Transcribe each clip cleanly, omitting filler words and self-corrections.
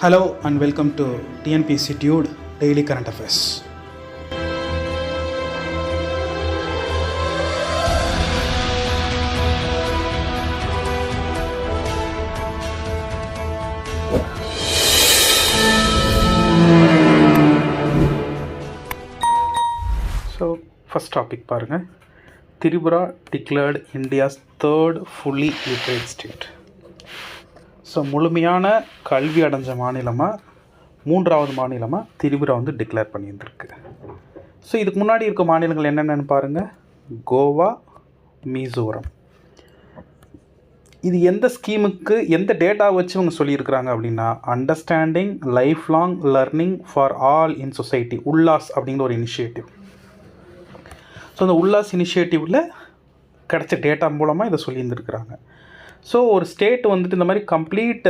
Hello and welcome to TNPC Tude Daily Current Affairs. So, first topic பாருங்க. Tripura declared India's third fully literate state. So முழுமையான கல்வி அடைஞ்ச மாநிலமாக மூன்றாவது மாநிலமாக திரிபுரா டிக்ளேர் பண்ணியிருந்திருக்கு. ஸோ இதுக்கு முன்னாடி இருக்க மாநிலங்கள் என்னென்னு பாருங்கள். கோவா, மிசோரம். இது எந்த ஸ்கீமுக்கு எந்த டேட்டா வச்சு இவங்க சொல்லியிருக்கிறாங்க அப்படின்னா, understanding life long learning for all in society, Ullas அப்படிங்கிற ஒரு இனிஷியேட்டிவ். ஸோ அந்த உல்லாஸ் இனிஷியேட்டிவில் கிடைச்ச டேட்டா மூலமாக இதை சொல்லியிருந்துருக்குறாங்க. ஸோ ஒரு ஸ்டேட் இந்த மாதிரி கம்ப்ளீட்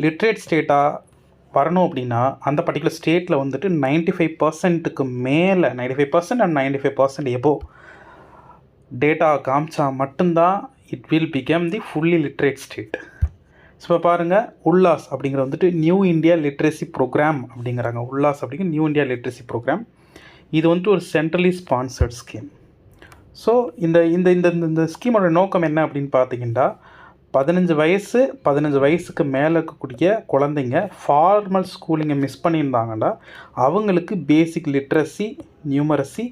லிட்ரேட் ஸ்டேட்டாக வரணும் அப்படின்னா அந்த பர்டிகுலர் ஸ்டேட்டில் 95%க்கு மேலே 95% அண்ட் 95% எபோவ் டேட்டா காமிச்சா மட்டும்தான் it will become the fully literate state. So இப்போ பாருங்கள், உல்லாஸ் அப்படிங்கிற நியூ இந்தியா லிட்ரேசி ப்ரோக்ராம் அப்படிங்கிறாங்க. உல்லாஸ் அப்படிங்கிற நியூ இந்தியா லிட்ரேசி ப்ரோக்ராம். இது ஒரு சென்ட்ரலி ஸ்பான்சர்ட் ஸ்கீம். ஸோ இந்த இந்த இந்த இந்த ஸ்கீமோட நோக்கம் என்ன அப்படின்னு பார்த்தீங்கன்னா, 15 வயசுக்கு மேலே இருக்கக்கூடிய குழந்தைங்க ஃபார்மல் ஸ்கூலிங்கை மிஸ் பண்ணியிருந்தாங்கன்னா அவங்களுக்கு பேசிக் லிட்ரஸி, நியூமரசி,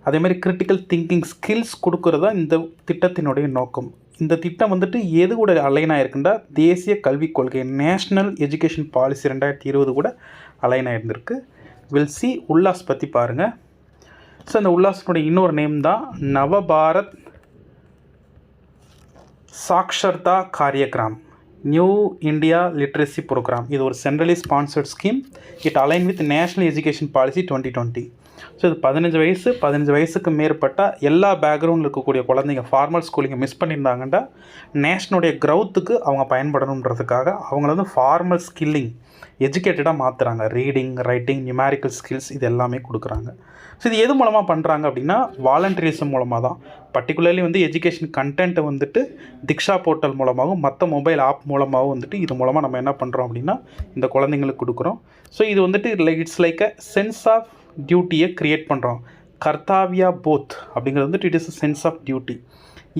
அதேமாதிரி கிரிட்டிக்கல் திங்கிங் ஸ்கில்ஸ் கொடுக்குறதா இந்த திட்டத்தினுடைய நோக்கம். இந்த திட்டம் எது கூட அலைன் ஆகிருக்குன்னா, தேசிய கல்விக் கொள்கை நேஷ்னல் எஜுகேஷன் பாலிசி 2020 கூட அலைன் ஆகிருந்திருக்கு. வில் சி உல்லாஸ் பற்றி பாருங்கள். ஸோ இந்த உல்லாஸினுடைய இன்னொரு நேம் தான் Navbharat Saksharta Karyakram, new India literacy programme. இது ஒரு centrally sponsored scheme. It align with national education policy 2020. So இது 15 வயசுக்கு மேற்பட்ட எல்லா பேக்ரவுண்டில் இருக்கக்கூடிய குழந்தைங்க ஃபார்மல் ஸ்கூலிங்கை மிஸ் பண்ணியிருந்தாங்கன்னா நேஷனுடைய க்ரௌத்துக்கு அவங்க பயன்படணுன்றதுக்காக அவங்கள ஃபார்மல் ஸ்கில்லிங் எஜுகேட்டடாக மாற்றுறாங்க. ரீடிங், ரைட்டிங், நியூமரிக்கல் ஸ்கில்ஸ் இது எல்லாமே கொடுக்குறாங்க. ஸோ இது எது மூலமாக பண்ணுறாங்க அப்படின்னா, வாலண்டரிசம் மூலமாக தான். பர்டிகுலர்லி எஜுகேஷன் கண்டென்ட்டை திக்ஷா போர்ட்டல் மூலமாகவும் மற்ற மொபைல் ஆப் மூலமாகவும் இது மூலமாக நம்ம என்ன பண்ணுறோம் அப்படின்னா இந்த குழந்தைங்களுக்கு கொடுக்குறோம். ஸோ இது it's like a sense of டியூட்டியை க்ரியேட் பண்ணுறோம். கர்த்தாவியா போத் அப்படிங்கிறது it is a sense of duty.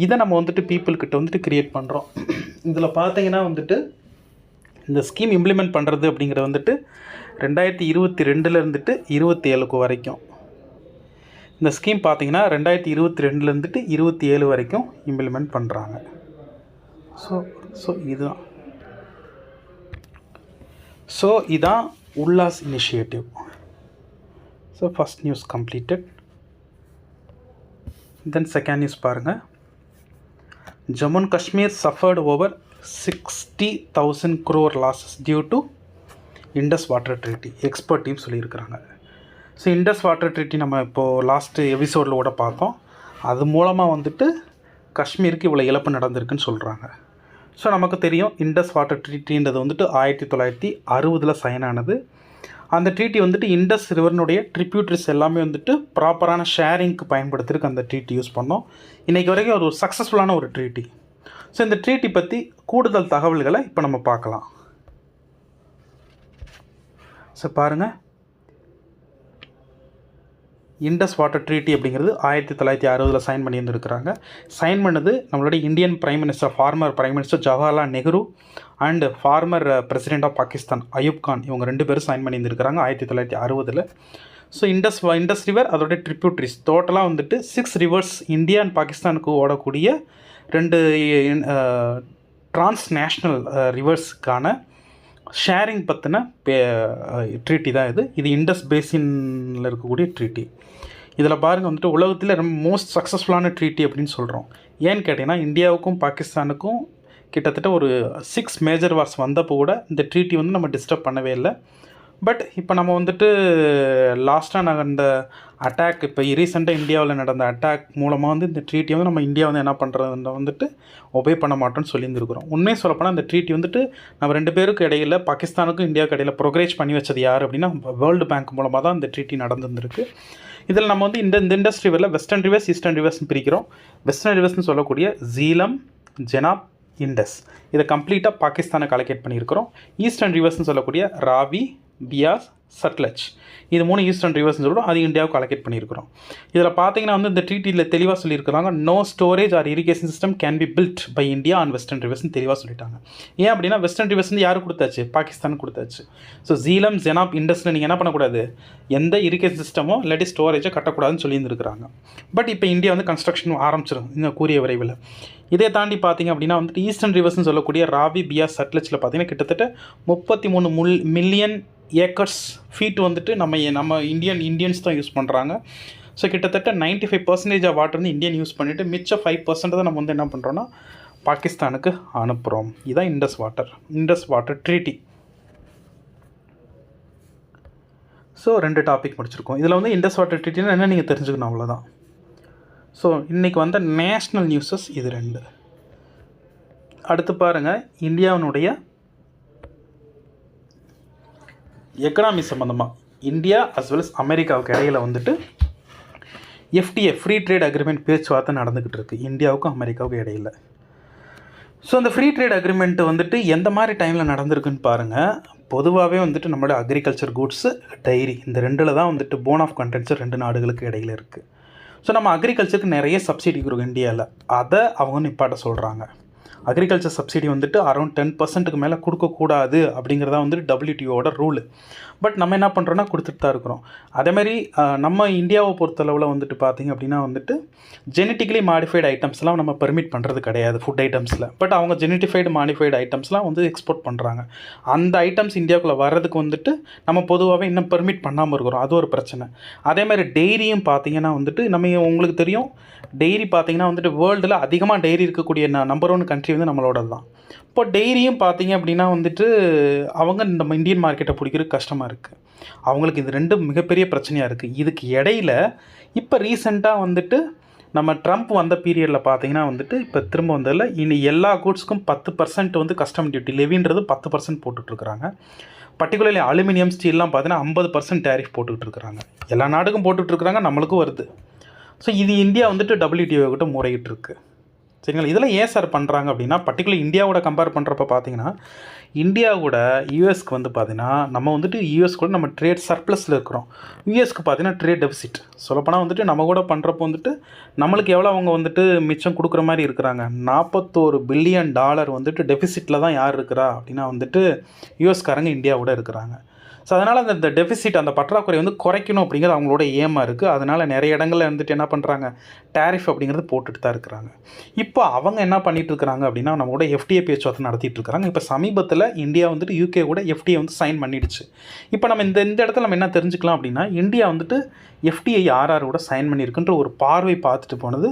இதை நம்ம பீப்புள்கிட்ட க்ரியேட் பண்ணுறோம். இதில் பார்த்தீங்கன்னா இந்த ஸ்கீம் இம்ப்ளிமெண்ட் பண்ணுறது அப்படிங்கிறது 2022 27 வரைக்கும். இந்த ஸ்கீம் பார்த்தீங்கன்னா 2022 27 வரைக்கும் இம்ப்ளிமெண்ட் பண்ணுறாங்க. இதான் Ullas initiative. So first news completed. Then second news பாருங்கள். Jammu and Kashmir suffered over 60,000 crore losses due to Indus water treaty. Expert team சொல்லியிருக்கிறாங்க. ஸோ இண்டஸ் வாட்டர் ட்ரீட்டி நம்ம இப்போது லாஸ்ட்டு எபிசோடில் கூட பார்த்தோம். அது மூலமாக காஷ்மீருக்கு இவ்வளோ இழப்பு நடந்திருக்குன்னு சொல்கிறாங்க. ஸோ நமக்கு தெரியும் இண்டஸ் வாட்டர் ட்ரீட்டின்றது 1960 சைன் ஆனது. அந்த ட்ரீட்டி இண்டஸ் ரிவர்னுடைய ட்ரிபியூட்ரிஸ் எல்லாமே ப்ராப்பரான ஷேரிங்க்கு பயன்படுத்துறதுக்கு அந்த ட்ரீட்டி யூஸ் பண்ணோம். இன்றைக்கி வரைக்கும் அது ஒரு சக்ஸஸ்ஃபுல்லான ஒரு ட்ரீட்டி. ஸோ இந்த ட்ரீட்டி பற்றி கூடுதல் தகவல்களை இப்போ நம்ம பார்க்கலாம். ஸோ பாருங்கள், இண்டஸ் வாட்டர் ட்ரீட்டி அப்படிங்கிறது 1960 சைன் பண்ணியிருந்துருக்கிறாங்க. சைன் பண்ணது நம்மளுடைய Indian prime minister, former prime minister Jawaharlal Nehru and former president of Pakistan Ayub Khan, இவங்க 2 பேரும் சைன் பண்ணியிருந்துருக்கிறாங்க 1960. ஸோ இண்டஸ் ரிவர் அதோடைய ட்ரிபியூட்ரிஸ் டோட்டலாக 6 ரிவர்ஸ் இந்தியா அண்ட் பாகிஸ்தானுக்கு ஓடக்கூடிய 2 டிரான்ஸ்நேஷ்னல் ரிவர்ஸுக்கான ஷேரிங் பற்றின ட்ரீட்டி தான் இது. இது இண்டஸ் பேசினில் இருக்கக்கூடிய ட்ரீட்டி. இதில் பாருங்கள் உலகத்தில் ரொம்ப மோஸ்ட் சக்ஸஸ்ஃபுல்லான ட்ரீட்டி அப்படின்னு சொல்கிறோம். ஏன்னு கேட்டிங்கன்னா, இந்தியாவுக்கும் பாகிஸ்தானுக்கும் கிட்டத்தட்ட ஒரு 6 மேஜர் வார்ஸ் வந்தப்போ கூட இந்த ட்ரீட்டி நம்ம டிஸ்டர்ப் பண்ணவே இல்லை. பட் இப்போ நம்ம லாஸ்ட்டாக நாங்கள் இந்த அட்டாக், இப்போ ரீசெண்டாக இந்தியாவில் நடந்த அட்டாக் மூலமாக இந்த ட்ரீட்டி நம்ம இந்தியா என்ன பண்ணுறதுன்னு ஒபே பண்ண மாட்டோம்னு சொல்லியிருந்துருக்குறோம். உண்மையை சொல்லப்போனால் இந்த ட்ரீட்டி நம்ம 2 பேருக்கு இடையில், பாகிஸ்தானுக்கும் இந்தியாவுக்கு இடையில் ப்ரோக்ரேஜ் பண்ணி வச்சது யார் அப்படின்னா வேர்ல்டு பேங்க் மூலமாக தான் இந்த ட்ரீட்டி நடந்துருக்கு. இதில் நம்ம இந்த இண்டஸ்ட்ரி ரிவரில் வெஸ்டர்ன் ரிவர்ஸ், ஈஸ்டர்ன் ரிவர்ஸ்னு பிரிக்கிறோம். வெஸ்டர்ன் ரிவர்ஸ்னு சொல்லக்கூடிய ஜீலம், ஜெனாப், இண்டஸ். இதை கம்ப்ளீட்டாக பாகிஸ்தானுக்கு அலோகேட் பண்ணியிருக்கிறோம். ஈஸ்டர்ன் ரிவர்ஸ்னு சொல்லக்கூடிய ராவி, பியாஸ், சட்லஜ், இது 3 ஈஸ்டர்ன் ரிவர்ஸ்னு சொல்கிறோம். அது இந்தியாவுக்கு அலோகேட் பண்ணியிருக்கிறோம். இதில் பார்த்தீங்கன்னா வந்து இந்த ட்ரீட்டியில் தெளிவாக சொல்லியிருக்கிறாங்க, no storage or irrigation system can be built by India on western ரிவர்ஸ்னு தெளிவாக சொல்லிட்டாங்க. ஏன் அப்படின்னா வெஸ்டர்ன் ரிவர்ஸ் வந்து யாருக்கு கொடுத்தாச்சு? பாகிஸ்தானுக்கு கொடுத்தாச்சு. ஸோ ஜீலம், ஜெனாப், இண்டஸில் நீங்கள் என்ன பண்ணக்கூடாது? எந்த இரிகேஷன் சிஸ்டமோ இல்லாட்டி ஸ்டோரேஜோ கட்டக்கூடாதுன்னு சொல்லியிருந்துருக்காங்க. பட் இப்போ இந்தியா வந்து கன்ஸ்ட்ரக்ஷன் ஆரம்பிச்சிடும் இங்கே கூறிய விரைவில். இதே தாண்டி பார்த்தீங்க அப்படின்னா வந்துட்டு ஈஸ்டர்ன் ரிவர்ஸ்னு சொல்லக்கூடிய ராவி, பியாஸ், சட்லஜில் பார்த்தீங்கன்னா கிட்டத்தட்ட 33 மில்லியன் ஏக்கர்ஸ் ஃபீட் வந்துட்டு நம்ம இந்தியன்ஸ் தான் யூஸ் பண்ணுறாங்க. ஸோ கிட்டத்தட்ட 95% ஆஃப் வாட்டர் வந்து இந்தியன் யூஸ் பண்ணிவிட்டு மிச்சம் 5% தான் நம்ம வந்து என்ன பண்ணுறோன்னா பாகிஸ்தானுக்கு அனுப்புகிறோம். இதுதான் Indus water treaty. So 2 topic முடிச்சிருக்கோம். இதில் வந்து இண்டஸ் வாட்டர் ட்ரீட்டினா என்ன நீங்கள் தெரிஞ்சுக்கணும், அவ்வளோதான். ஸோ இன்றைக்கி வந்த நேஷ்னல் நியூஸஸ் இது 2. அடுத்து பாருங்கள், இந்தியாவினுடைய எக்கனாமி சம்மந்தமாக இந்தியா அஸ் வெல் அஸ் அமெரிக்காவுக்கு இடையில் வந்துட்டு எஃப்டிஏ ஃப்ரீ ட்ரேட் அக்ரிமெண்ட் பேச்சுவார்த்தை நடந்துக்கிட்டு இருக்குது இந்தியாவுக்கும் அமெரிக்காவுக்கும் இடையில். ஸோ அந்த ஃப்ரீ ட்ரேட் அக்ரிமெண்ட் வந்துட்டு எந்த மாதிரி டைமில் நடந்திருக்குன்னு பாருங்கள். பொதுவாகவே வந்துட்டு நம்மளோட அக்ரிகல்ச்சர் கூட்ஸு, டைரி, இந்த 2ல் தான் வந்துட்டு போன் ஆஃப் கண்டென்ட்ஸ் 2 நாடுகளுக்கு இடையில் இருக்குது. ஸோ நம்ம அக்ரிகல்ச்சருக்கு நிறைய சப்சிடி கொடுக்கும் இந்தியாவில், அதை அவங்க நிப்பாட்ட சொல்கிறாங்க. அக்ரிகல்ச்சர் சப்சிடி வந்துட்டு அரௌண்ட் 10%க்கு மேலே கொடுக்கக்கூடாது அப்படிங்கிறதா வந்துட்டு WTOட ரூலு. பட் நம்ம என்ன பண்ணுறோன்னா கொடுத்துட்டு தான் இருக்கிறோம். அதேமாதிரி நம்ம இந்தியாவை பொறுத்தளவில் வந்துட்டு பார்த்திங்க அப்படின்னா வந்துட்டு ஜெனட்டிக்கலி மாடிஃபைடு ஐட்டம்ஸ்லாம் நம்ம பெர்மிட் பண்ணுறது கிடையாது ஃபுட் ஐட்டம்ஸில். பட் அவங்க ஜெனட்டிஃபைடு மாடிஃபைடு ஐட்டம்ஸ்லாம் வந்து எக்ஸ்போர்ட் பண்ணுறாங்க. அந்த ஐட்டம்ஸ் இந்தியாவுக்குள்ளே வர்றதுக்கு வந்துட்டு நம்ம பொதுவாகவே இன்னும் பெர்மிட் பண்ணாமல் இருக்கிறோம். அது ஒரு பிரச்சனை. அதேமாதிரி டெய்ரியும் பார்த்திங்கன்னா வந்துட்டு நம்ம உங்களுக்கு தெரியும், டெய்ரி பார்த்திங்கன்னா வந்துட்டு வேர்ல்டில் அதிகமாக டெய்ரி இருக்கக்கூடிய நம்பர் 1 கண்ட்ரி வந்து நம்மளோட தான். இப்போ டெய்ரியும் பார்த்திங்க அப்படின்னா வந்துட்டு அவங்க நம்ம இந்தியன் மார்க்கெட்டை பிடிக்கிறது கஷ்டமாக இருக்குது. அவங்களுக்கு இது 2 மிகப்பெரிய பிரச்சனையாக இருக்குது. இதுக்கு இடையில் இப்போ ரீசெண்டாக வந்துட்டு நம்ம ட்ரம்ப் வந்த பீரியடில் பார்த்திங்கன்னா வந்துட்டு இப்போ திரும்ப வந்ததில் இனி எல்லா கூட்ஸ்க்கும் 10% வந்து கஸ்டம் டியூட்டி லெவின்றது 10% போட்டுட்ருக்குறாங்க. பர்டிகுலர்லி அலுமினியம், ஸ்டீல்லாம் பார்த்தீங்கன்னா 50% டேரிஃப் போட்டுக்கிட்டு இருக்கிறாங்க. எல்லா நாடுக்கும் போட்டுட்ருக்குறாங்க, நம்மளுக்கும் வருது. ஸோ இது இந்தியா வந்துட்டு WTO கிட்ட முறையிட்டிருக்கு. சரிங்களா? இதெல்லாம் ஏன் சார் பண்ணுறாங்க அப்படின்னா, பர்டிகுலர் இந்தியாவோட கம்பேர் பண்ணுறப்ப பார்த்தீங்கன்னா இந்தியாவோட யூஎஸ்க்கு வந்து பார்த்தீங்கன்னா நம்ம வந்துட்டு யூஎஸ் கூட நம்ம ட்ரேட் சர்ப்ளஸில் இருக்கிறோம். யூஎஸ்க்கு பார்த்தீங்கன்னா ட்ரேட் டெபிசிட். சொல்லப்போனால் வந்துட்டு நம்ம கூட பண்ணுறப்போ வந்துட்டு நம்மளுக்கு எவ்வளோ அவங்க வந்துட்டு மிச்சம் கொடுக்குற மாதிரி இருக்கிறாங்க. $41 பில்லியன் வந்துட்டு டெபிசிட்டில் தான் யார் இருக்கிறா அப்படின்னா வந்துட்டு யூஎஸ்காரங்க இந்தியாவோட இருக்கிறாங்க. ஸோ அதனால் அந்த டெபிசிட், அந்த பற்றாக்குறை வந்து குறைக்கணும் அப்படிங்கிறது அவங்களோட ஏமாக இருக்குது. அதனால் நிறைய இடங்களில் வந்துட்டு என்ன பண்ணுறாங்க, டேரிஃப் அப்படிங்கிறது போட்டுட்டு தான் இருக்கிறாங்க. இப்போ அவங்க என்ன பண்ணிகிட்டு இருக்கிறாங்க அப்படின்னா நம்மளோட எஃப்டிஏ பேச்சுவார்த்தை நடத்திட்டு இருக்கிறாங்க. இப்போ சமீபத்தில் இந்தியா வந்துட்டு UK கூட எஃப்டிஏ வந்து சைன் பண்ணிடுச்சு. இப்போ நம்ம இந்த இடத்துல நம்ம என்ன தெரிஞ்சுக்கலாம் அப்படின்னா, இந்தியா வந்துட்டு எஃப்டிஏ யார் கூட சைன் பண்ணியிருக்குன்ற ஒரு பார்வை பார்த்துட்டு போனது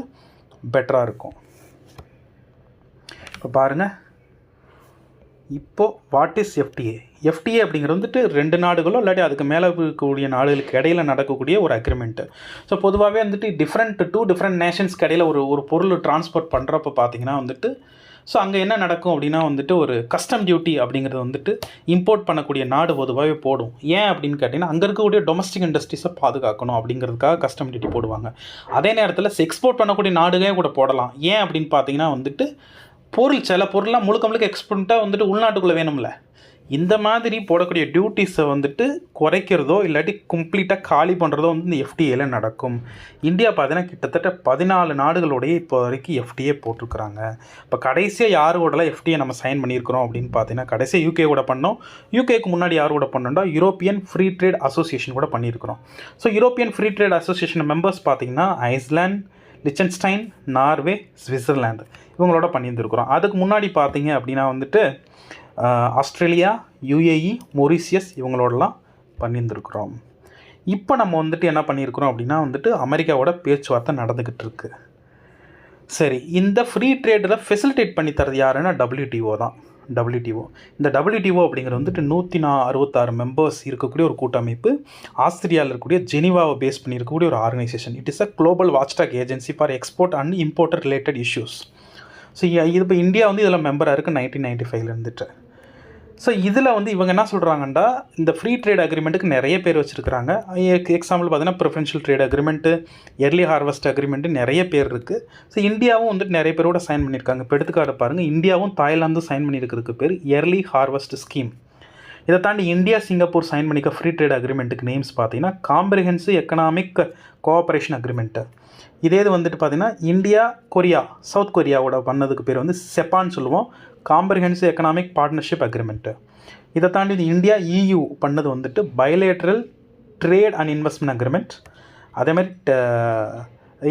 பெட்டராக இருக்கும். இப்போ பாருங்கள், இப்போது வாட் இஸ் எஃப்டிஏ? எஃப்டிஏ அப்படிங்கிறது வந்துட்டு 2 நாடுகளோ இல்லாட்டி அதுக்கு மேலே இருக்கக்கூடிய நாடுகளுக்கு இடையில் நடக்கக்கூடிய ஒரு அக்ரிமெண்ட்டு. ஸோ பொதுவாகவே வந்துட்டு டூ டிஃப்ரெண்ட் நேஷன்ஸ்க்கு இடையில் ஒரு பொருள் டிரான்ஸ்போர்ட் பண்ணுறப்ப பார்த்தீங்கன்னா வந்துட்டு ஸோ அங்கே என்ன நடக்கும் அப்படின்னா வந்துட்டு ஒரு கஸ்டம் டியூட்டி அப்படிங்கிறது வந்துட்டு இம்போர்ட் பண்ணக்கூடிய நாடு பொதுவாகவே போடும். ஏன் அப்படின்னு கேட்டிங்கன்னா அங்கே இருக்கக்கூடிய டொமஸ்டிக் இண்டஸ்ட்ரீஸை பாதுகாக்கணும் அப்படிங்கிறதுக்காக கஸ்டம் டியூட்டி போடுவாங்க. அதே நேரத்தில் எக்ஸ்போர்ட் பண்ணக்கூடிய நாடுகளே கூட போடலாம். ஏன் அப்படின்னு பார்த்தீங்கன்னா வந்துட்டு சில பொருள்லாம் முழுக்க எக்ஸ்போர்ட்டாக வந்துட்டு உள்நாட்டுக்குள்ளே வேணும்ல. இந்த மாதிரி போடக்கூடிய டியூட்டிஸை வந்துட்டு குறைக்கிறதோ இல்லாட்டி கம்ப்ளீட்டாக காலி பண்ணுறதோ வந்து இந்த எஃப்டிஏல நடக்கும். இந்தியா பார்த்தீங்கன்னா கிட்டத்தட்ட 14 நாடுகளோடைய இப்போ வரைக்கும் எஃப்டிஏ போட்டிருக்கிறாங்க. இப்போ கடைசியாக யார் கூடலாம் எஃப்டிஏ நம்ம சைன் பண்ணியிருக்கிறோம் அப்படின்னு பார்த்தீங்கன்னா கடைசியாக UK கூட பண்ணோம். UKக்கு முன்னாடி யார் கூட பண்ணோம்னா யூரோப்பியன் ஃப்ரீ ட்ரேட் அசோசியேஷன் கூட பண்ணியிருக்கிறோம். So European free trade association members பார்த்தீங்கன்னா ஐஸ்லாண்ட், லிச்சன்ஸ்டைன், நார்வே, சுவிட்சர்லாந்து இவங்களோட பண்ணியிருந்துருக்குறோம். அதுக்கு முன்னாடி பார்த்தீங்க அப்படின்னா வந்துட்டு ஆஸ்திரேலியா, UAE, மொரிஷியஸ் இவங்களோடலாம் பண்ணியிருந்துருக்குறோம். இப்போ நம்ம வந்துட்டு என்ன பண்ணியிருக்கிறோம் அப்படின்னா வந்துட்டு அமெரிக்காவோட பேச்சுவார்த்தை நடந்துக்கிட்டு இருக்கு. சரி, இந்த ஃப்ரீ ட்ரேடில் ஃபெசிலிட்டேட் பண்ணி தரது யாருன்னா WTO தான். இந்த WTO அப்படிங்கிறது வந்துட்டு 166 மெம்பர்ஸ் இருக்கக்கூடிய ஒரு கூட்டமைப்பு. ஆஸ்திரியாவில் இருக்கக்கூடிய ஜெனீவாவை பேஸ் பண்ணி இருக்கக்கூடிய ஒரு organisation. It is a global watchdog agency for export and import related issues. So இது இப்போ இந்தியா வந்து இதில் மெம்பராக இருக்குது 1995 இருந்துட்டு. ஸோ இதில் வந்து இவங்க என்ன சொல்கிறாங்கன்னா, இந்த ஃப்ரீ ட்ரேட் அக்ரிமெண்ட்டுக்கு நிறைய பேர் வச்சுருக்கிறாங்க. எக்ஸாம்பிள் பார்த்தீங்கன்னா preferential trade agreement, early harvest agreement நிறைய பேர் இருக்குது. ஸோ இந்தியாவும் வந்துட்டு நிறைய பேரோட சைன் பண்ணியிருக்காங்க. இப்போ எடுத்துக்காட்டு பாருங்கள், இந்தியாவும் தாய்லாந்தும் சைன் பண்ணியிருக்கிறதுக்கு பேர் எர்லி ஹார்வெஸ்ட் ஸ்கீம். இதை தாண்டி இந்தியா சிங்கப்பூர் சைன் பண்ணிக்க ஃப்ரீ ட்ரேட் அக்ரிமெண்ட்டுக்கு நேம்ஸ் பார்த்தீங்கன்னா காம்ப்ரிஹென்சிவ் எக்கனாமிக் கோஆப்ரேஷன் அக்ரிமெண்ட்டு. இதே இது வந்துட்டு பார்த்தீங்கன்னா இந்தியா கொரியா சவுத் கொரியாவோட பண்ணதுக்கு பேர் வந்து செப்பான்னு சொல்லுவோம், காம்ப்ரிஹென்சிவ் எக்கனாமிக் பார்ட்னர்ஷிப் அக்ரிமெண்ட்டு. இதை தாண்டி இந்தியா EU பண்ணது வந்துட்டு bilateral trade and investment agreement. அதேமாதிரி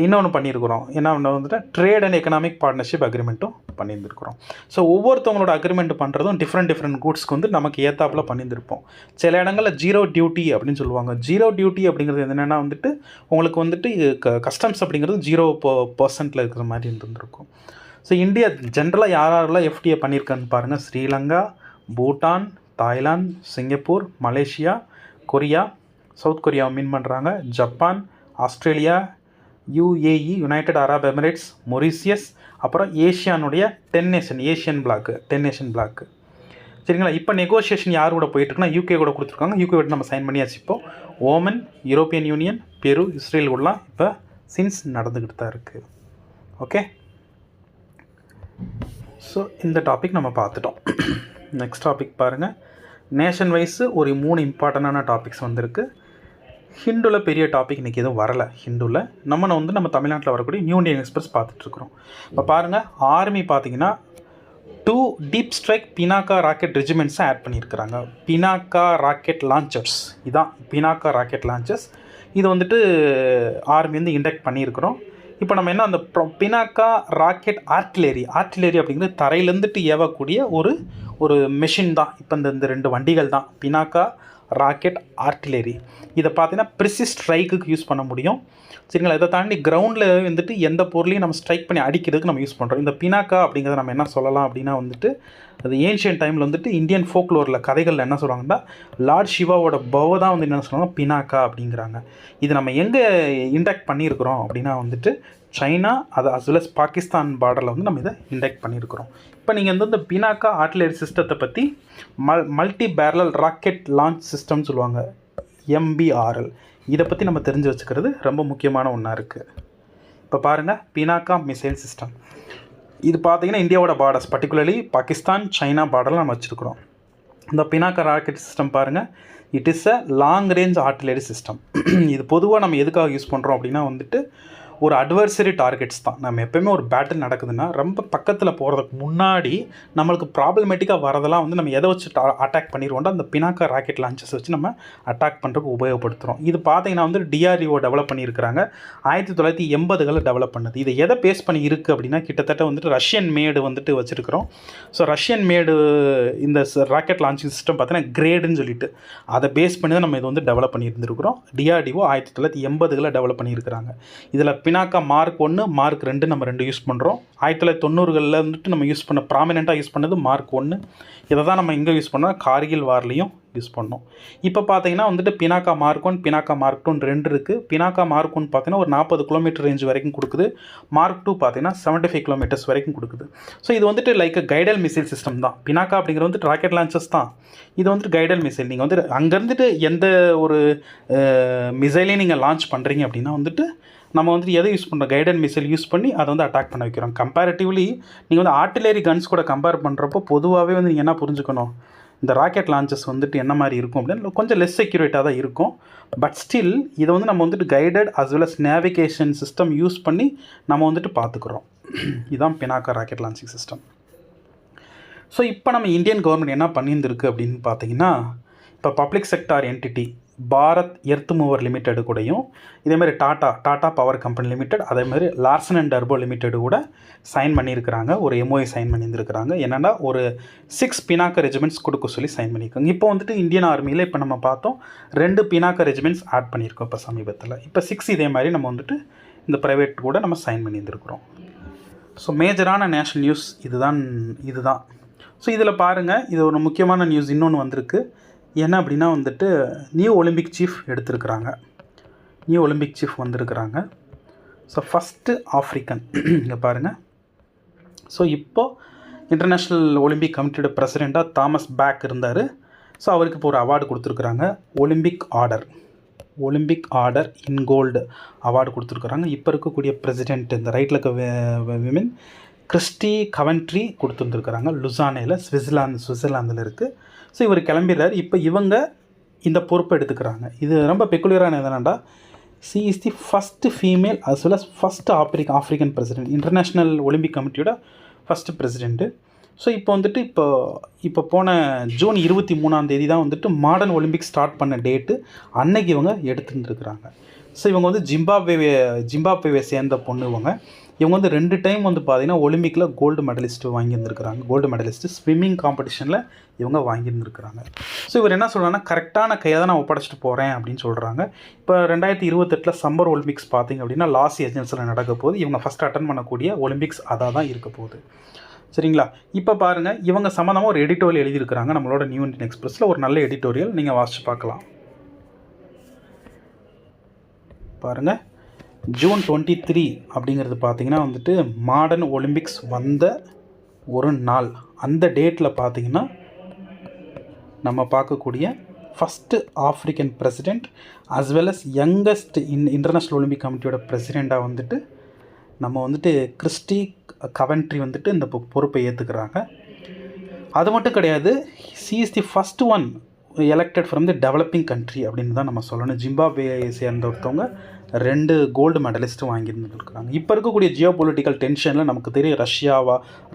இன்னொன்று பண்ணியிருக்கிறோம், என்ன வந்துட்டு ட்ரேட் அண்ட் எக்கனாமிக் பார்ட்னர்ஷிப் அக்ரிமெண்ட்டும் பண்ணியிருந்துருக்கிறோம். ஸோ ஒவ்வொருத்தவங்களோட அக்ரிமெண்ட் பண்ணுறதும் டிஃப்ரெண்ட் கூட்ஸ்க்கு வந்து நமக்கு ஏத்தாப்பில் பண்ணியிருந்திருப்போம். சில இடங்களில் ஜீரோ டியூட்டி அப்படின்னு சொல்லுவாங்க. ஜீரோ டியூட்டி அப்படிங்கிறது என்னென்னா வந்துட்டு உங்களுக்கு வந்துட்டு கஸ்டம்ஸ் அப்படிங்கிறது 0% இருக்கிற மாதிரி இருந்திருக்கும். ஸோ இந்தியா ஜென்ரலாக யாரெல்லாம் FTA பண்ணியிருக்கான்னு பாருங்கள். Sri Lanka, Bhutan, Thailand, Singapore, Malaysia, Korea, south கொரியாவை மீன் பண்ணுறாங்க, Japan, Australia, UAE, United Arab Emirates, Mauritius, அப்புறம் ஏஷியானுடைய 10 நேஷன் பிளாக்கு. சரிங்களா? இப்போ நெகோசியேஷன் யார் கூட போயிட்டுருக்குன்னா UK கூட கொடுத்துருக்காங்க. UK கூட நம்ம சைன் பண்ணியாச்சு. இப்போ ஓமன், யூரோப்பியன் யூனியன், பெரு, இஸ்ரேல் கூடலாம் இப்போ சின்ஸ் நடந்துக்கிட்டு தான் இருக்குது. ஓகே, ஸோ இந்த டாபிக் நம்ம பார்த்துட்டோம். நெக்ஸ்ட் டாபிக் பாருங்கள். நேஷன் வைஸு ஒரு 3 இம்பார்ட்டண்டான டாபிக்ஸ் வந்திருக்கு. ஹிந்துவில் பெரிய டாபிக் இன்றைக்கி எதுவும் வரலை. ஹிந்துவில் நம்ம தமிழ்நாட்டில் வரக்கூடிய நியூ இண்டியன் எக்ஸ்பிரஸ் பார்த்துட்ருக்குறோம். இப்போ பாருங்கள், ஆர்மி பார்த்தீங்கன்னா 2 டீப் ஸ்ட்ரைக் பினாக்கா ராக்கெட் ரெஜிமெண்ட்ஸை ஆட் பண்ணியிருக்கிறாங்க. பினாக்கா ராக்கெட் லான்ச்சர்ஸ், இதான் பினாக்கா ராக்கெட் லான்ச்சர்ஸ். இது வந்துட்டு ஆர்மி வந்து இண்டக்ட் பண்ணியிருக்கிறோம். இப்போ நம்ம என்ன, அந்த பினாக்கா ராக்கெட் ஆர்ட்டிலரி அப்படிங்கிறது தரையிலேருந்துட்டு ஏவக்கூடிய ஒரு மெஷின் தான். இப்போ இந்த 2 வண்டிகள் தான் பினாக்கா ராக்கெட் ஆர்ட்டிலரி. இதை பார்த்தீங்கன்னா ப்ரிசிஸ் ஸ்ட்ரைக்குக்கு யூஸ் பண்ண முடியும். சரிங்களா? இதை தாண்டி கிரவுண்டில் வந்துட்டு எந்த பொருளையும் நம்ம ஸ்ட்ரைக் பண்ணி அடிக்கிறதுக்கு நம்ம யூஸ் பண்ணுறோம். இந்த பினாக்கா அப்படிங்கிறத நம்ம என்ன சொல்லலாம் அப்படின்னா வந்துட்டு, அது ஏன்ஷியன் டைமில் வந்துட்டு இந்தியன் ஃபோக்லோரில் கதைகளில் என்ன சொல்கிறாங்கன்னா, லார்ட் சிவாவோட பவ தான் வந்து என்ன சொல்கிறாங்க, பினாக்கா அப்படிங்கிறாங்க. இது நம்ம எங்கே இண்டக்ட் பண்ணியிருக்கிறோம் அப்படின்னா வந்துட்டு சைனா, அது அஸ் வெல் அஸ் பாகிஸ்தான் பார்டரில் வந்து நம்ம இதை இண்டக்ட் பண்ணியிருக்கிறோம். இப்போ நீங்கள் வந்து இந்த பினாக்கா ஆர்ட்டிலரி சிஸ்டத்தை பற்றி மல்டி பேரல் ராக்கெட் லான்ச் சிஸ்டம்னு சொல்லுவாங்க, MBRL. இதை பற்றி நம்ம தெரிஞ்சு வச்சுக்கிறது ரொம்ப முக்கியமான ஒன்றா இருக்குது. இப்போ பாருங்கள், பினாக்கா மிசைல் சிஸ்டம். இது பார்த்தீங்கன்னா இந்தியாவோட பார்டர்ஸ், பர்டிகுலர்லி பாகிஸ்தான், சைனா பார்டரில் நம்ம வச்சுருக்கிறோம். இந்த பினாக்கா ராக்கெட் சிஸ்டம் பாருங்கள், it is a long range artillery system. இது பொதுவாக நம்ம எதுக்காக யூஸ் பண்ணுறோம் அப்படின்னா வந்துட்டு ஒரு அட்வர்சரி டார்கெட்ஸ் தான். நம்ம எப்போயுமே ஒரு பேட்டில் நடக்குதுன்னா ரொம்ப பக்கத்தில் போகிறதுக்கு முன்னாடி நம்மளுக்கு ப்ராப்ளமேட்டிக்காக வரதெல்லாம் வந்து நம்ம எதை வச்சு அட்டாக் பண்ணிடுவோம்னா அந்த பினாக்கா ராக்கெட் லான்ச்சஸ் வச்சு நம்ம அட்டாக் பண்ணுறதுக்கு உபயோகப்படுத்துகிறோம். இது பார்த்தீங்கன்னா வந்து DRDO டெவலப் பண்ணியிருக்கிறாங்க. 1980களில் டெவலப் பண்ணது. இதை எதை பேஸ் பண்ணி இருக்குது அப்படின்னா கிட்டத்தட்ட வந்துட்டு ரஷ்யன் மேடு வந்துட்டு வச்சுருக்கிறோம். ஸோ ரஷ்யன் மேடு இந்த ராக்கெட் லான்ச்சிங் சிஸ்டம் பார்த்தீங்கன்னா கிரேடுன்னு சொல்லிட்டு அதை பேஸ் பண்ணி தான் நம்ம இது வந்து டெவலப் பண்ணியிருந்துருக்கிறோம். DRDO 1980களில் டெவலப் பண்ணியிருக்கிறாங்க. இதில் பினாக்கா மார்க் 1, மார்க் 2 நம்ம 2 யூஸ் பண்ணுறோம். 1990களில் வந்துட்டு நம்ம யூஸ் பண்ண ப்ராமினெண்ட்டாக யூஸ் பண்ணது மார்க் 1. இதை தான் நம்ம இங்கே யூஸ் பண்ணோம், கார்கில் வார்லேயும் யூஸ் பண்ணோம். இப்போ பார்த்தீங்கன்னா வந்துட்டு பினாக்கா மார்க் 1, பினாக்கா மார்க் 2 2 இருக்குது. பினாக்கா மார்க் 1 பார்த்தீங்கன்னா ஒரு 40 கிலோமீட்டர் ரேஞ்ச் வரைக்கும் கொடுக்குது. மார்க் 2 பார்த்தீங்கன்னா 75 கிலோமீட்டர்ஸ் வரைக்கும் கொடுக்குது. ஸோ இது வந்துட்டு லைக் கைடல் மிசைல் சிஸ்டம் தான். பினாக்கா அப்படிங்கிறது வந்துட்டு ராக்கெட் லான்ச்சஸ் தான். இது வந்துட்டு கைடல் மிசைல். நீங்கள் வந்து அங்கேருந்துட்டு எந்த ஒரு மிசைலையும் நீங்கள் லான்ச் பண்ணுறீங்க அப்படின்னா வந்துட்டு நம்ம வந்துட்டு எதை யூஸ் பண்ணுறோம், கைடட் மிசைல் யூஸ் பண்ணி அதை வந்து அட்டாக் பண்ண வைக்கிறோம். கம்பேரிட்டிவ்லி நீங்கள் வந்து ஆர்ட்டிலரி கன்ஸ் கூட கம்பேர் பண்ணுறப்போ பொதுவாகவே வந்து நீங்கள் என்ன புரிஞ்சுக்கணும், இந்த ராக்கெட் லான்ச்சஸ் வந்துட்டு என்ன மாதிரி இருக்கும் அப்படின்னு கொஞ்சம் லெஸ் செக்யூரேட்டாக தான் இருக்கும். பட் ஸ்டில் இதை வந்து நம்ம வந்துட்டு guided as well as navigation system use பண்ணி நம்ம வந்துட்டு பார்த்துக்குறோம். இதுதான் Pinaka rocket launching system. So இப்போ நம்ம இந்தியன் கவர்மெண்ட் என்ன பண்ணியிருந்திருக்கு அப்படின்னு பார்த்தீங்கன்னா, இப்போ public sector entity Bharat earth mover limited கூடயும் இதேமாதிரி டாட்டா பவர் கம்பெனி லிமிடெட், அதேமாதிரி லார்சன் அண்ட் டர்போ லிமிடெடு கூட சைன் பண்ணியிருக்கிறாங்க. ஒரு MOU சைன் பண்ணியிருந்துருக்கிறாங்க. என்னென்னா ஒரு 6 பினாக்கா ரெஜிமெண்ட்ஸ் கொடுக்க சொல்லி சைன் பண்ணியிருக்காங்க. இப்போ வந்துட்டு இந்தியன் ஆர்மியில் இப்போ நம்ம பார்த்தோம் 2 பினாக்கா ரெஜிமெண்ட்ஸ் ஆட் பண்ணியிருக்கோம் இப்போ சமீபத்தில். இப்போ 6 இதே மாதிரி நம்ம வந்துட்டு இந்த ப்ரைவேட் கூட நம்ம சைன் பண்ணியிருந்துருக்குறோம். ஸோ மேஜரான நேஷ்னல் நியூஸ் இதுதான். ஸோ இதில் பாருங்கள், இது ஒரு முக்கியமான நியூஸ் இன்னொன்று வந்திருக்கு. என்ன அப்படின்னா வந்துட்டு நியூ ஒலிம்பிக் சீஃப் வந்திருக்கிறாங்க. ஸோ ஃபஸ்ட்டு ஆஃப்ரிக்கன் இங்கே பாருங்கள். ஸோ இப்போது இன்டர்நேஷ்னல் ஒலிம்பிக் கமிட்டியோட பிரசிடெண்ட்டாக தாமஸ் பேக் இருந்தார். ஸோ அவருக்கு இப்போ ஒரு அவார்டு கொடுத்துருக்குறாங்க, Olympic order in gold award கொடுத்துருக்குறாங்க. இப்போ இருக்கக்கூடிய பிரசிடெண்ட் இந்த ரைட்டில் இருக்க விமன் கிறிஸ்டி கவன்ட்ரி கொடுத்துருந்துருக்குறாங்க. லுசானேயில் சுவிட்சர்லாந்தில் இருக்குது. ஸோ இவர் கிளம்பிடுறாரு. இப்போ இவங்க இந்த பொறுப்பை எடுத்துக்கிறாங்க. இது ரொம்ப பெக்குலியரான என்னென்னா, she is the first female as well as first African president, international Olympic கமிட்டியோட ஃபஸ்ட்டு பிரசிடெண்ட்டு. ஸோ இப்போ வந்துட்டு இப்போ போன ஜூன் 23 தான் வந்துட்டு மாடர்ன் ஒலிம்பிக் ஸ்டார்ட் பண்ண டேட்டு. அன்னைக்கு இவங்க எடுத்துட்டுருக்குறாங்க. ஸோ இவங்க வந்து ஜிம்பாப்வேவை சேர்ந்த பொண்ணு. இவங்க வந்து 2 டைம் வந்து பார்த்திங்கன்னா ஒலிம்பிக்கில் கோல்டு மெடலிஸ்ட்டு ஸ்விம்மிங் காம்படிஷனில் இவங்க வாங்கியிருந்துருக்குறாங்க. ஸோ இவர் என்ன சொல்கிறாங்கன்னா, கரெக்டான கையை தான் நான் ஒப்படைச்சிட்டு போகிறேன் அப்படின்னு சொல்கிறாங்க. இப்போ 2028 சம்மர் ஒலிம்பிக்ஸ் பார்த்திங்க அப்படின்னா லாஸ் ஏஞ்சல்ஸில் நடக்க போகுது. இவங்க ஃபஸ்ட் அட்டன் பண்ணக்கூடிய ஒலிம்பிக்ஸ் அதாக தான் இருக்க போகுது. சரிங்களா? இப்போ பாருங்கள், இவங்க சம்மந்தமாக ஒரு எடிட்டோரியல் எழுதியிருக்கிறாங்க நம்மளோட நியூ இந்தியன் எக்ஸ்பிரஸில். ஒரு நல்ல எடிட்டோரியல், நீங்கள் வாசித்து பார்க்கலாம். பாருங்கள், ஜூன் 23 அப்படிங்கிறது பார்த்திங்கன்னா வந்துட்டு மாடர்ன் ஒலிம்பிக்ஸ் வந்த ஒரு நாள். அந்த டேட்டில் பார்த்திங்கன்னா நம்ம பார்க்கக்கூடிய first African president as well as youngest international Olympic கமிட்டியோட பிரசிடெண்ட்டாக வந்துட்டு நம்ம வந்துட்டு கிறிஸ்டி கவன்ட்ரி வந்துட்டு இந்த பொறுப்பை ஏற்றுக்கிறாங்க. அது மட்டும் கிடையாது, C is the first one elected from the developing country அப்படின்னு தான் நம்ம சொல்லணும். ஜிம்பாப்வேயை சேர்ந்த ஒருத்தவங்க 2 கோல்டு மெடலிஸ்ட்டு வாங்கியிருந்துருக்குறாங்க. இப்போ இருக்கக்கூடிய ஜியோ பொலிட்டிக்கல் டென்ஷனில் நமக்கு தெரியும்,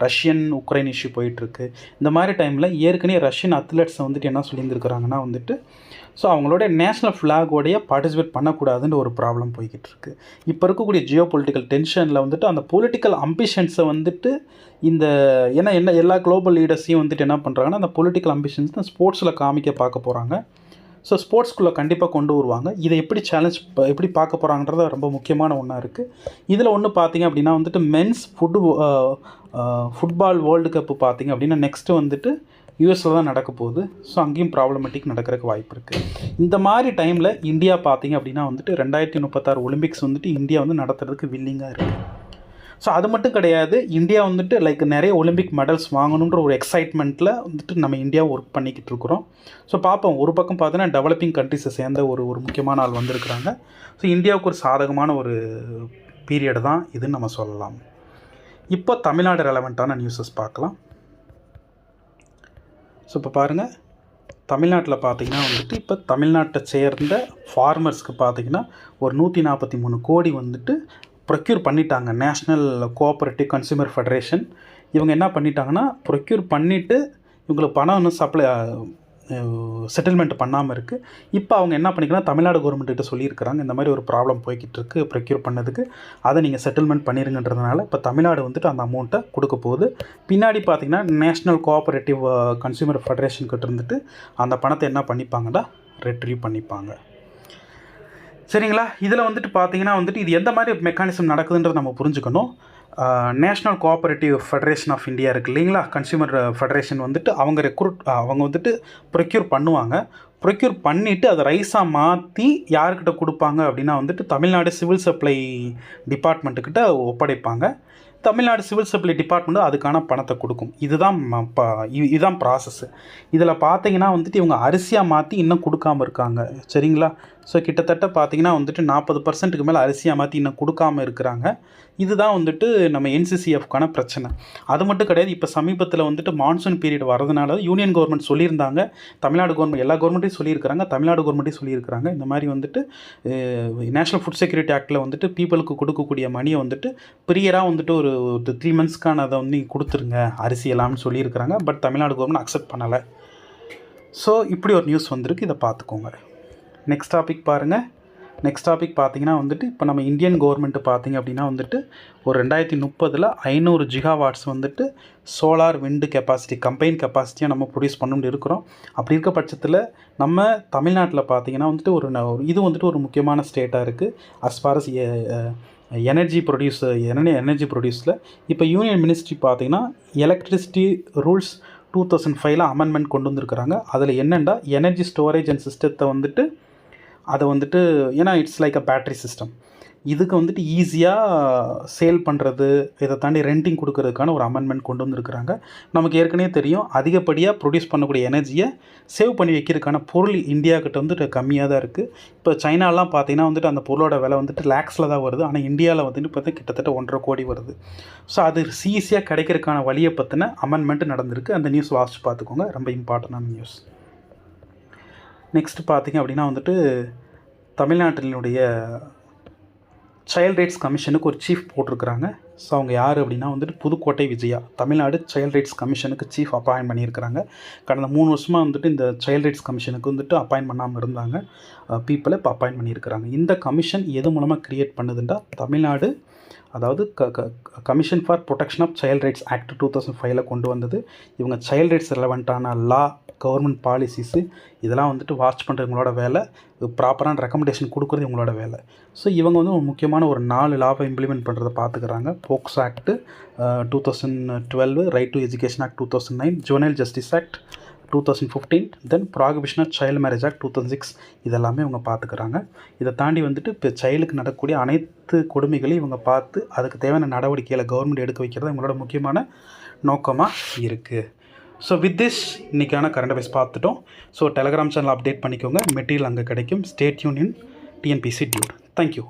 ரஷ்யன் உக்ரைன் இஷ்யூ போயிட்டுருக்கு. இந்த மாதிரி டைமில் ஏற்கனவே ரஷ்யன் அத்லெட்ஸை வந்துட்டு என்ன சொல்லியிருந்துருக்குறாங்கன்னா வந்துட்டு, ஸோ அவங்களோட நேஷ்னல் ஃப்ளாகோடைய பார்ட்டிசிபேட் பண்ணக்கூடாதுன்ற ஒரு ப்ராப்ளம் போய்கிட்டு இருக்குது. இப்போ இருக்கக்கூடிய ஜியோ பொலிட்டிக்கல் டென்ஷனில் வந்துட்டு அந்த பொலிட்டிக்கல் அம்பிஷன்ஸை வந்துட்டு ஏன்னா எல்லா குளோபல் லீடர்ஸையும் வந்துட்டு என்ன பண்ணுறாங்கன்னா, அந்த பொலிட்டிக்கல் அம்பிஷன்ஸ் தான் ஸ்போர்ட்ஸில் காமிக்க பார்க்க போகிறாங்க. ஸோ ஸ்போர்ட்ஸ்குள்ளே கண்டிப்பாக கொண்டு வருவாங்க. இதை எப்படி பார்க்க போகிறாங்கன்றது ரொம்ப முக்கியமான ஒன்றா இருக்குது. இதில் ஒன்று பார்த்திங்க அப்படின்னா வந்துட்டு மென்ஸ் ஃபுட்பால் வேர்ல்டு கப்பு பார்த்திங்க அப்படின்னா நெக்ஸ்ட்டு வந்துட்டு யூஎஸில் தான் நடக்க போகுது. ஸோ அங்கேயும் ப்ராப்ளமேட்டிக் நடக்கிறதுக்கு வாய்ப்பு இருக்குது. இந்த மாதிரி டைமில் இந்தியா பார்த்திங்க அப்படின்னா வந்துட்டு 2036 ஒலிம்பிக்ஸ் வந்துட்டு இந்தியா வந்து நடத்துறதுக்கு வில்லிங்காக இருக்குது. ஸோ அது மட்டும் கிடையாது, இந்தியா வந்துட்டு நிறைய ஒலிம்பிக் மெடல்ஸ் வாங்கணுன்ற ஒரு எக்ஸைட்மெண்ட்டில் வந்துட்டு நம்ம இந்தியா ஒர்க் பண்ணிக்கிட்டு இருக்கிறோம். ஸோ பார்ப்போம், ஒரு பக்கம் பார்த்தீங்கன்னா டெவலப்பிங் கண்ட்ரிஸை சேர்ந்த ஒரு முக்கியமான ஆள் வந்திருக்கிறாங்க. ஸோ இந்தியாவுக்கு ஒரு சாதகமான ஒரு பீரியட் தான் இதுன்னு நம்ம சொல்லலாம். இப்போ தமிழ்நாடு ரெலவெண்ட்டான நியூஸஸ் பார்க்கலாம். ஸோ இப்போ பாருங்கள், தமிழ்நாட்டில் பார்த்திங்கன்னா வந்துட்டு இப்போ தமிழ்நாட்டை சேர்ந்த ஃபார்மர்ஸ்க்கு பார்த்திங்கன்னா ஒரு 143 கோடி வந்துட்டு ப்ரொக்யூர் பண்ணிட்டாங்க. நேஷ்னல் கோஆப்ரேட்டிவ் கன்சியூமர் ஃபெடரேஷன் இவங்க என்ன பண்ணிட்டாங்கன்னா, ப்ரொக்யூர் பண்ணிவிட்டு இவங்களுக்கு பணம் இன்னும் செட்டில்மெண்ட் பண்ணாமல் இருக்குது. இப்போ அவங்க என்ன பண்ணிக்கலாம், தமிழ்நாடு கவர்மெண்ட்டிட்ட சொல்லியிருக்கிறாங்க, இந்த மாதிரி ஒரு ப்ராப்ளம் போய்கிட்டு இருக்குது ப்ரொக்யூர் பண்ணதுக்கு, அதை நீங்கள் செட்டில்மெண்ட் பண்ணிருங்கன்றதுனால இப்போ தமிழ்நாடு வந்துட்டு அந்த அமௌண்ட்டை கொடுக்க போகுது. பின்னாடி பார்த்திங்கன்னா நேஷ்னல் கோஆப்ரேட்டிவ் கன்சியூமர் ஃபெடரேஷன் கிட்ட இருந்துட்டு அந்த பணத்தை என்ன பண்ணிப்பாங்கன்னா ரெட்ரீவ் பண்ணிப்பாங்க. சரிங்களா? இதில் வந்துட்டு பார்த்திங்கன்னா வந்துட்டு இது எந்த மாதிரி மெக்கானிசம் நடக்குதுன்றது நம்ம புரிஞ்சுக்கணும். National cooperative federation of India இருக்குது இல்லைங்களா, கன்சியூமர் ஃபெடரேஷன் வந்துட்டு அவங்க வந்துட்டு ப்ரொக்யூர் பண்ணுவாங்க. ப்ரொக்யூர் பண்ணிவிட்டு அதை ரைஸாக மாற்றி யார்கிட்ட கொடுப்பாங்க அப்படின்னா வந்துட்டு தமிழ்நாடு சிவில் சப்ளை டிபார்ட்மெண்ட்டுக்கிட்ட ஒப்படைப்பாங்க. தமிழ்நாடு சிவில் சப்ளை டிபார்ட்மெண்ட்டு அதுக்கான பணத்தை கொடுக்கும். இதுதான் ப்ராசஸ்ஸு. இதில் பார்த்தீங்கன்னா வந்துட்டு இவங்க அரிசியாக மாற்றி இன்னும் கொடுக்காமல் இருக்காங்க. சரிங்களா? ஸோ கிட்டத்தட்ட பார்த்திங்கன்னா வந்துட்டு 40% மேலே அரிசியாக மாற்றி இன்னும் கொடுக்காமல் இருக்கிறாங்க. இதுதான் வந்துட்டு நம்ம NCCFக்கான பிரச்சனை. அது மட்டும் கிடையாது, இப்போ சமீபத்தில் வந்துட்டு மான்சூன் பீரியட் வரதுனால யூனியன் கவர்மெண்ட் சொல்லியிருந்தாங்க, தமிழ்நாடு கவர்மெண்ட் எல்லா கவர்மெண்ட்டையும் சொல்லியிருக்கிறாங்க, தமிழ்நாடு கவர்மெண்ட்டையும் சொல்லியிருக்கிறாங்க, இந்த மாதிரி வந்துட்டு நேஷ்னல் ஃபுட் செக்யூரிட்டி ஆக்டில் வந்துட்டு பீப்புளுக்கு கொடுக்கக்கூடிய மணியை வந்துட்டு ப்ரியராக வந்துட்டு ஒரு 3 மந்த்ஸ்க்கான அதை வந்து நீங்கள் கொடுத்துருங்க அரிசி எல்லாம்னு சொல்லியிருக்கிறாங்க. பட் தமிழ்நாடு கவர்மெண்ட் அக்செப்ட் பண்ணலை. ஸோ இப்படி ஒரு நியூஸ் வந்திருக்கு, இதை பார்த்துக்கோங்க. நெக்ஸ்ட் டாபிக் பாருங்கள். நெக்ஸ்ட் டாபிக் பார்த்திங்கன்னா வந்துட்டு இப்போ நம்ம இந்தியன் கவர்மெண்ட்டு பார்த்திங்க அப்படின்னா வந்துட்டு ஒரு 2030 500 ஜிகாவாட்ஸ் வந்துட்டு சோலார் விண்டு கெப்பாசிட்டி கம்பைன் கெப்பாசிட்டியாக நம்ம ப்ரொடியூஸ் பண்ணிட்டு இருக்கிறோம். அப்படி இருக்க பட்சத்தில் நம்ம தமிழ்நாட்டில் பார்த்திங்கன்னா வந்துட்டு இது வந்துட்டு ஒரு முக்கியமான ஸ்டேட்டாக இருக்குது அஸ் ஃபார் அஸ் எனர்ஜி ப்ரொடியூஸில். இப்போ யூனியன் மினிஸ்ட்ரி பார்த்திங்கன்னா எலக்ட்ரிசிட்டி ரூல்ஸ் 2005 அமெண்ட்மெண்ட் கொண்டு வந்திருக்கிறாங்க. அதில் என்னென்னா எனர்ஜி ஸ்டோரேஜ் அண்ட் சிஸ்டத்தை வந்துட்டு அதை வந்துட்டு ஏன்னா it's like a battery system. இதுக்கு வந்துட்டு ஈஸியாக சேல் பண்ணுறது, இதை தாண்டி ரெண்டிங் கொடுக்கறதுக்கான ஒரு அமெண்ட்மெண்ட் கொண்டு வந்திருக்கிறாங்க. நமக்கு ஏற்கனவே தெரியும், அதிகப்படியாக ப்ரொடியூஸ் பண்ணக்கூடிய எனர்ஜியை சேவ் பண்ணி வைக்கிறதுக்கான பொருள் இந்தியாக்கிட்ட வந்துட்டு கம்மியாக தான் இருக்குது. இப்போ சைனாலாம் பார்த்தீங்கன்னா வந்துட்டு அந்த பொருளோட விலை வந்துட்டு லேக்ஸில் தான் வருது. ஆனால் இந்தியாவில் வந்துட்டு பார்த்தீங்கன்னா கிட்டத்தட்ட 1.5 கோடி வருது. ஸோ அது ஈஸியாக கிடைக்கிறதுக்கான வழியை பற்றின அமெண்ட்மெண்ட் நடந்திருக்கு. அந்த நியூஸ் வாசித்து பார்த்துக்கோங்க, ரொம்ப இம்பார்ட்டண்டான நியூஸ். நெக்ஸ்ட் பார்த்திங்க அப்படின்னா வந்துட்டு தமிழ்நாட்டினுடைய சைல்ட் ரைட்ஸ் கமிஷனுக்கு ஒரு சீஃப் போட்டிருக்கிறாங்க. ஸோ அவங்க யார் அப்படின்னா வந்துட்டு புதுக்கோட்டை விஜயா, தமிழ்நாடு சைல்ட் ரைட்ஸ் கமிஷனுக்கு சீஃப் அப்பாயின்ட் பண்ணியிருக்கிறாங்க. கடந்த 3 வருஷமாக வந்துட்டு இந்த சைல்ட் ரைட்ஸ் கமிஷனுக்கு வந்துட்டு அப்பாயின்ட் பண்ணாமல் இருந்தாங்க பீப்புளை இப்போ அப்பாயின்ட் பண்ணியிருக்கிறாங்க. இந்த கமிஷன் எது மூலமாக க்ரியேட் பண்ணுதுன்றா தமிழ்நாடு, அதாவது commission for protection of child rights act 2005 கொண்டு வந்தது. இவங்க சைல்ட் ரைட்ஸ் ரெலவெண்ட்டான லா, கவர்மெண்ட் பாலிசிஸு இதெல்லாம் வந்துட்டு வாட்ச் பண்ணுறது இவங்களோட வேலை, ப்ராப்பரான ரெக்கமெண்டேஷன் கொடுக்குறது இவங்களோட வேலை. ஸோ இவங்க வந்து ஒரு முக்கியமான ஒரு 4 லாவை இம்ப்ளிமெண்ட் பண்ணுறதை பார்த்துக்கிறாங்க. POCSO act 2012, right to education act 2009, juvenile justice act 2015, then prohibition of child marriage act 2006 இதெல்லாமே இவங்க பார்த்துக்கிறாங்க. இதை தாண்டி வந்துட்டு இப்போ சைல்டுக்கு நடக்கக்கூடிய அனைத்து கொடுமைகளையும் இவங்க பார்த்து அதுக்கு தேவையான நடவடிக்கைகளை கவர்மெண்ட் எடுக்க வைக்கிறது இவங்களோட முக்கியமான நோக்கமாக இருக்குது. ஸோ வித் திஸ் இன்றைக்கான கரண்ட் அஃபேர்ஸ் பார்த்துட்டோம். ஸோ டெலகிராம் சேனல் அப்டேட் பண்ணிக்கோங்க, மெட்டீரியல் அங்கே கிடைக்கும். Stay tune in TNPSC dude. Thank you.